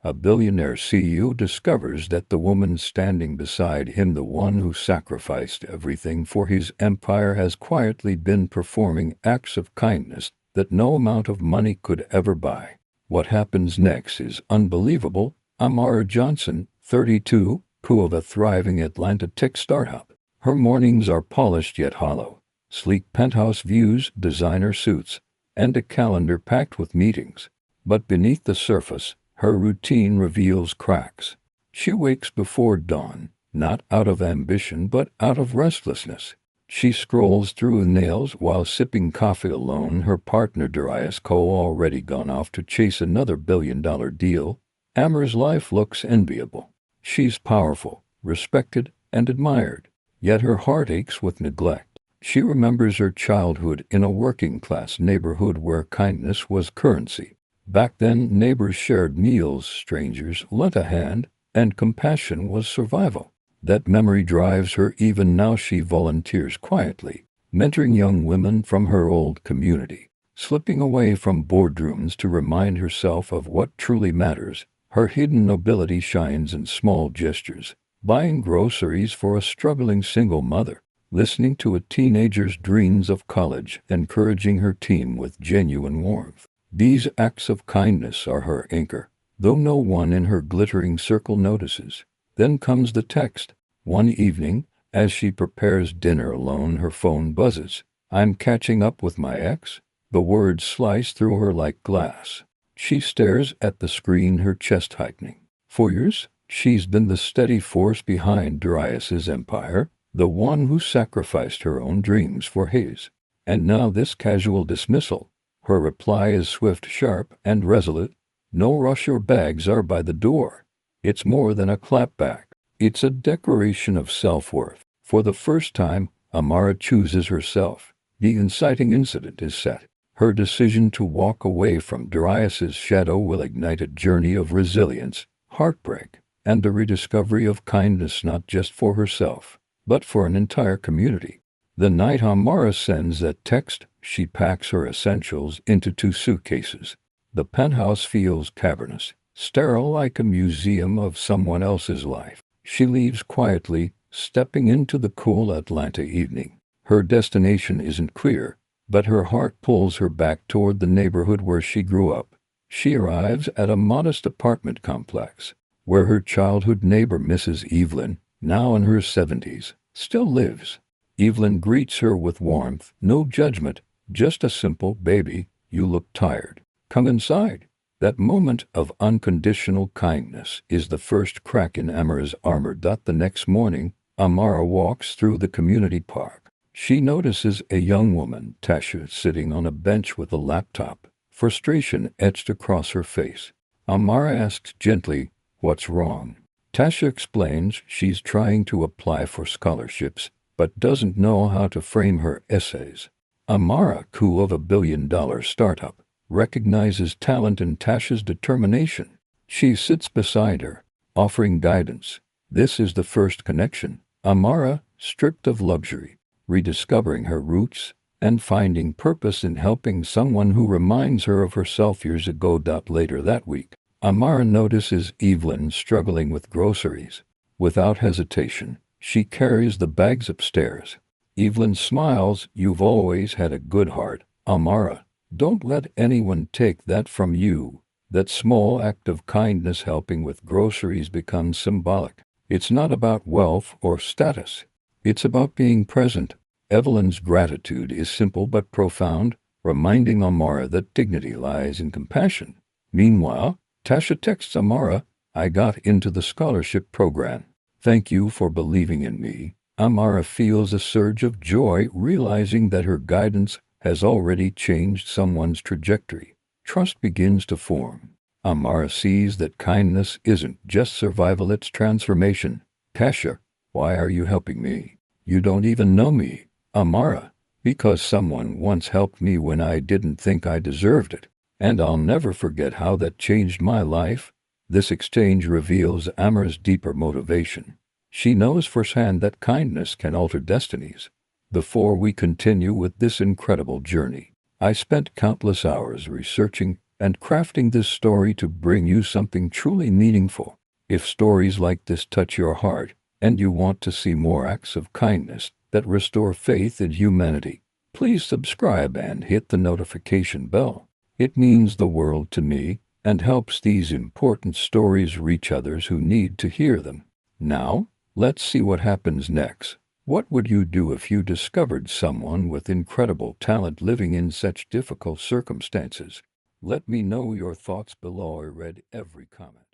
A billionaire CEO discovers that the woman standing beside him, the one who sacrificed everything for his empire, has quietly been performing acts of kindness that no amount of money could ever buy. What happens next is unbelievable. Amara Johnson, 32, CEO of a thriving Atlanta tech startup. Her mornings are polished yet hollow. Sleek penthouse views, designer suits, and a calendar packed with meetings. But beneath the surface, her routine reveals cracks. She wakes before dawn, not out of ambition but out of restlessness. She scrolls through nails while sipping coffee alone, her partner Darius Cole already gone off to chase another billion-dollar deal. Amara's life looks enviable. She's powerful, respected, and admired, yet her heart aches with neglect. She remembers her childhood in a working-class neighborhood where kindness was currency. Back then, neighbors shared meals, strangers lent a hand, and compassion was survival. That memory drives her. Even now she volunteers quietly, mentoring young women from her old community, slipping away from boardrooms to remind herself of what truly matters. Her hidden nobility shines in small gestures, buying groceries for a struggling single mother, listening to a teenager's dreams of college, encouraging her team with genuine warmth. These acts of kindness are her anchor, though no one in her glittering circle notices. Then comes the text. One evening, as she prepares dinner alone, her phone buzzes. "I'm catching up with my ex." The words slice through her like glass. She stares at the screen, her chest tightening. For years, she's been the steady force behind Darius's empire, the one who sacrificed her own dreams for his. And now this casual dismissal. Her reply is swift, sharp, and resolute. "No rush, your bags are by the door." It's more than a clapback. It's a declaration of self-worth. For the first time, Amara chooses herself. The inciting incident is set. Her decision to walk away from Darius's shadow will ignite a journey of resilience, heartbreak, and the rediscovery of kindness, not just for herself, but for an entire community. The night Amara sends that text, she packs her essentials into 2 suitcases. The penthouse feels cavernous, sterile, like a museum of someone else's life. She leaves quietly, stepping into the cool Atlanta evening. Her destination isn't clear, but her heart pulls her back toward the neighborhood where she grew up. She arrives at a modest apartment complex, where her childhood neighbor Mrs. Evelyn, now in her 70s, still lives. Evelyn greets her with warmth, no judgment, just a simple, "Baby, you look tired. Come inside." That moment of unconditional kindness is the first crack in Amara's armor. The next morning, Amara walks through the community park. She notices a young woman, Tasha, sitting on a bench with a laptop, frustration etched across her face. Amara asks gently, "What's wrong?" Tasha explains she's trying to apply for scholarships, but doesn't know how to frame her essays. Amara, CEO of a billion-dollar startup, recognizes talent in Tasha's determination. She sits beside her, offering guidance. This is the first connection. Amara, stripped of luxury, rediscovering her roots, and finding purpose in helping someone who reminds her of herself years ago. Later that week, Amara notices Evelyn struggling with groceries. Without hesitation, she carries the bags upstairs. Evelyn smiles. "You've always had a good heart, Amara. Don't let anyone take that from you." That small act of kindness, helping with groceries, becomes symbolic. It's not about wealth or status. It's about being present. Evelyn's gratitude is simple but profound, reminding Amara that dignity lies in compassion. Meanwhile, Tasha texts Amara, "I got into the scholarship program. Thank you for believing in me." Amara feels a surge of joy, realizing that her guidance has already changed someone's trajectory. Trust begins to form. Amara sees that kindness isn't just survival, it's transformation. "Tasha, why are you helping me? You don't even know me." "Amara, because someone once helped me when I didn't think I deserved it, and I'll never forget how that changed my life." This exchange reveals Amara's deeper motivation. She knows firsthand that kindness can alter destinies. Before we continue with this incredible journey, I spent countless hours researching and crafting this story to bring you something truly meaningful. If stories like this touch your heart, and you want to see more acts of kindness that restore faith in humanity, please subscribe and hit the notification bell. It means the world to me and helps these important stories reach others who need to hear them. Now, let's see what happens next. What would you do if you discovered someone with incredible talent living in such difficult circumstances? Let me know your thoughts below. I read every comment.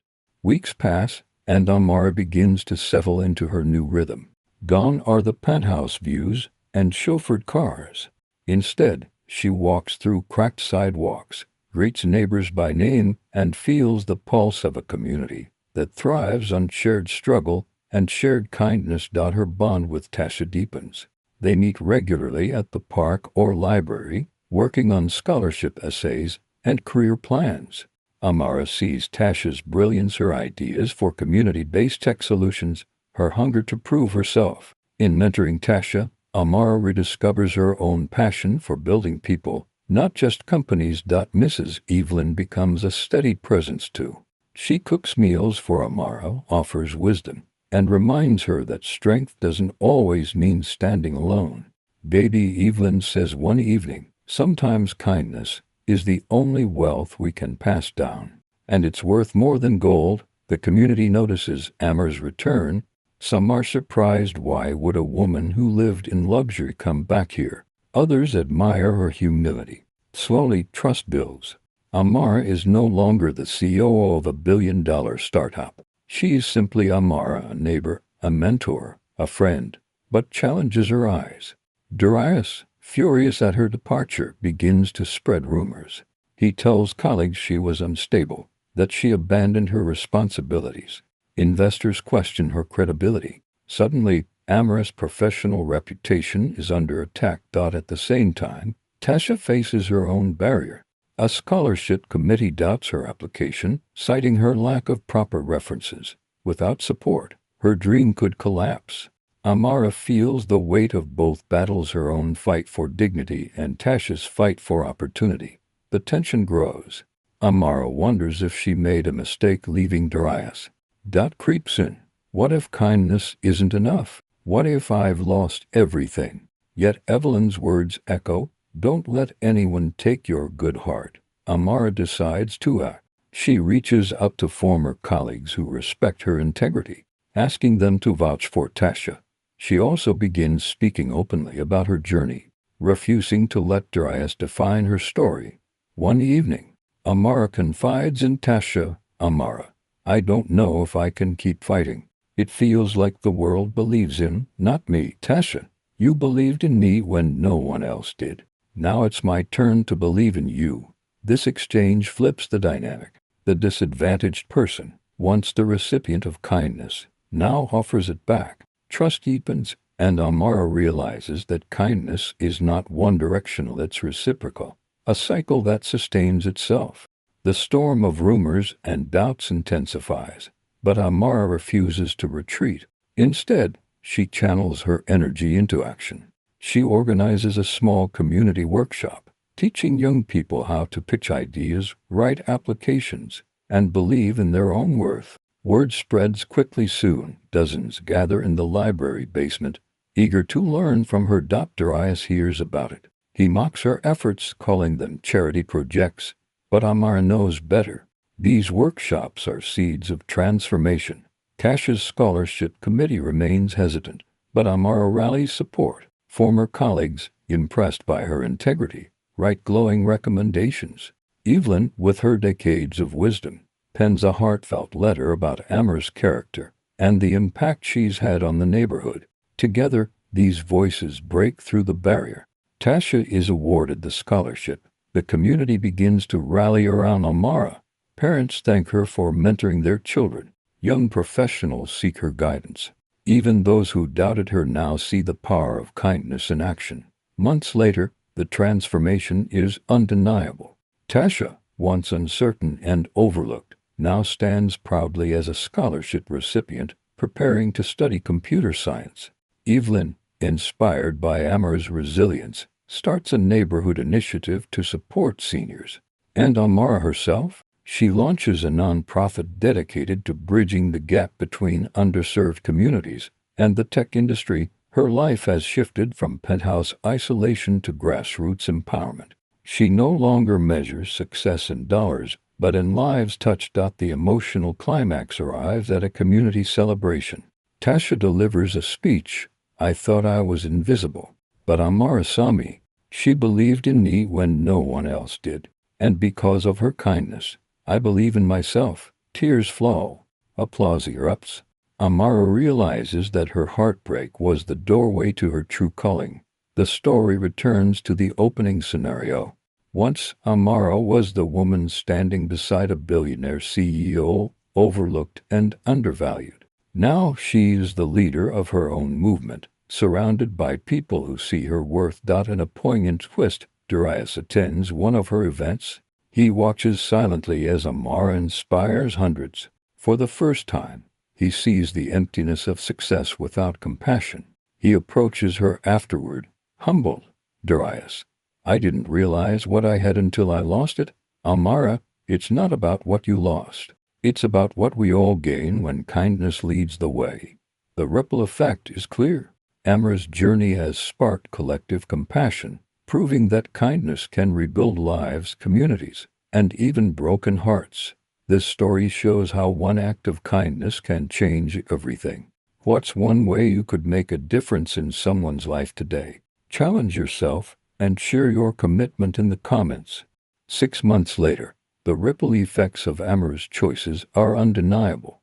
Weeks pass, and Amara begins to settle into her new rhythm. Gone are the penthouse views and chauffeured cars. Instead, she walks through cracked sidewalks, greets neighbors by name, and feels the pulse of a community that thrives on shared struggle and shared kindness. Her bond with Tasha deepens. They meet regularly at the park or library, working on scholarship essays and career plans. Amara sees Tasha's brilliance, her ideas for community-based tech solutions, her hunger to prove herself. In mentoring Tasha, Amara rediscovers her own passion for building people, not just companies. Mrs. Evelyn becomes a steady presence too. She cooks meals for Amara, offers wisdom, and reminds her that strength doesn't always mean standing alone. Baby Evelyn says one evening, "Sometimes kindness is the only wealth we can pass down, and it's worth more than gold." The community notices Amara's return. Some are surprised. Why would a woman who lived in luxury come back here? Others admire her humility. Slowly, trust builds. Amara is no longer the CEO of a billion-dollar startup. She is simply Amara, a neighbor, a mentor, a friend, but challenges her eyes. Darius, furious at her departure, begins to spread rumors. He tells colleagues she was unstable, that she abandoned her responsibilities. Investors question her credibility. Suddenly, Amara's professional reputation is under attack. At the same time, Tasha faces her own barrier. A scholarship committee doubts her application, citing her lack of proper references. Without support, her dream could collapse. Amara feels the weight of both battles, her own fight for dignity and Tasha's fight for opportunity. The tension grows. Amara wonders if she made a mistake leaving Darius. Doubt creeps in. What if kindness isn't enough? What if I've lost everything? Yet Evelyn's words echo, "Don't let anyone take your good heart." Amara decides to act. She reaches out to former colleagues who respect her integrity, asking them to vouch for Tasha. She also begins speaking openly about her journey, refusing to let Darius define her story. One evening, Amara confides in Tasha, "Amara, I don't know if I can keep fighting. It feels like the world believes in, not me." "Tasha, you believed in me when no one else did. Now it's my turn to believe in you." This exchange flips the dynamic. The disadvantaged person, once the recipient of kindness, now offers it back. Trust deepens, and Amara realizes that kindness is not one-directional, it's reciprocal, a cycle that sustains itself. The storm of rumors and doubts intensifies, but Amara refuses to retreat. Instead, she channels her energy into action. She organizes a small community workshop, teaching young people how to pitch ideas, write applications, and believe in their own worth. Word spreads quickly. Soon, dozens gather in the library basement, eager to learn from her. Darius hears about it. He mocks her efforts, calling them charity projects, but Amara knows better. These workshops are seeds of transformation. Tasha's scholarship committee remains hesitant, but Amara rallies support. Former colleagues, impressed by her integrity, write glowing recommendations. Evelyn, with her decades of wisdom, pens a heartfelt letter about Amara's character and the impact she's had on the neighborhood. Together, these voices break through the barrier. Tasha is awarded the scholarship. The community begins to rally around Amara. Parents thank her for mentoring their children. Young professionals seek her guidance. Even those who doubted her now see the power of kindness in action. Months later, the transformation is undeniable. Tasha, once uncertain and overlooked, now stands proudly as a scholarship recipient, preparing to study computer science. Evelyn, inspired by Amara's resilience, starts a neighborhood initiative to support seniors. And Amara herself? She launches a nonprofit dedicated to bridging the gap between underserved communities and the tech industry. Her life has shifted from penthouse isolation to grassroots empowerment. She no longer measures success in dollars, but in lives touched. The emotional climax arrives at a community celebration. Tasha delivers a speech. I thought I was invisible, but Amara saw me. She believed in me when no one else did. And because of her kindness, I believe in myself. Tears flow. Applause erupts. Amara realizes that her heartbreak was the doorway to her true calling. The story returns to the opening scenario. Once, Amara was the woman standing beside a billionaire CEO, overlooked and undervalued. Now she is the leader of her own movement, surrounded by people who see her worth. In a poignant twist, Darius attends one of her events. He watches silently as Amara inspires hundreds. For the first time, he sees the emptiness of success without compassion. He approaches her afterward, humbled. Darius, I didn't realize what I had until I lost it. Amara, it's not about what you lost. It's about what we all gain when kindness leads the way. The ripple effect is clear. Amara's journey has sparked collective compassion, proving that kindness can rebuild lives, communities, and even broken hearts. This story shows how one act of kindness can change everything. What's one way you could make a difference in someone's life today? Challenge yourself and share your commitment in the comments. 6 months later, the ripple effects of Amara's choices are undeniable.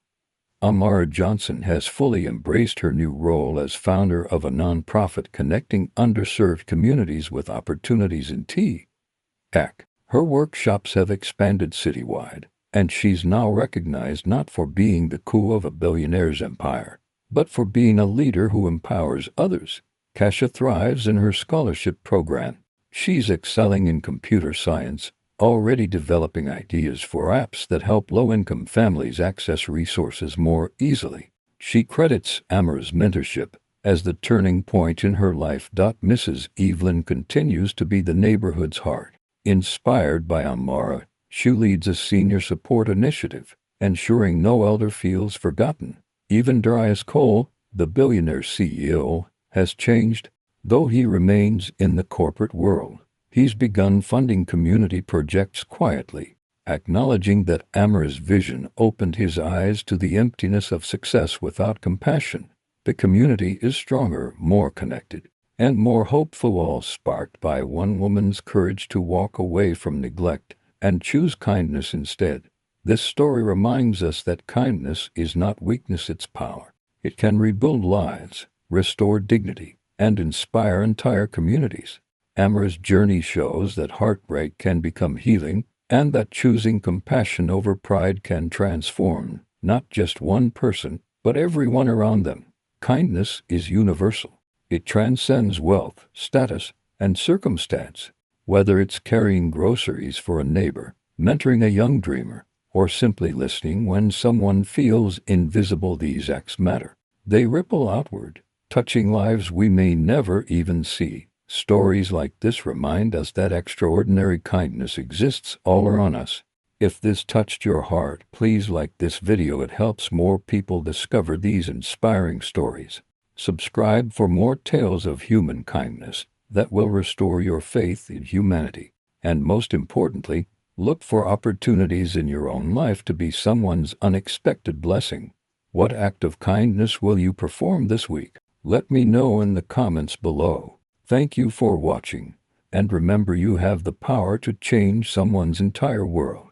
Amara Johnson has fully embraced her new role as founder of a nonprofit connecting underserved communities with opportunities in tech. Her workshops have expanded citywide, and she's now recognized not for being the coup of a billionaire's empire, but for being a leader who empowers others. Tasha thrives in her scholarship program. She's excelling in computer science, already developing ideas for apps that help low-income families access resources more easily. She credits Amara's mentorship as the turning point in her life. Mrs. Evelyn continues to be the neighborhood's heart. Inspired by Amara, she leads a senior support initiative, ensuring no elder feels forgotten. Even Darius Cole, the billionaire CEO, has changed. Though he remains in the corporate world, he's begun funding community projects quietly, acknowledging that Amara's vision opened his eyes to the emptiness of success without compassion. The community is stronger, more connected, and more hopeful, all sparked by one woman's courage to walk away from neglect and choose kindness instead. This story reminds us that kindness is not weakness, it's power. It can rebuild lives, restore dignity, and inspire entire communities. Amara's journey shows that heartbreak can become healing, and that choosing compassion over pride can transform not just one person, but everyone around them. Kindness is universal. It transcends wealth, status, and circumstance. Whether it's carrying groceries for a neighbor, mentoring a young dreamer, or simply listening when someone feels invisible, these acts matter. They ripple outward, touching lives we may never even see. Stories like this remind us that extraordinary kindness exists all around us. If this touched your heart, please like this video. It helps more people discover these inspiring stories. Subscribe for more tales of human kindness that will restore your faith in humanity. And most importantly, look for opportunities in your own life to be someone's unexpected blessing. What act of kindness will you perform this week? Let me know in the comments below. Thank you for watching, and remember, you have the power to change someone's entire world.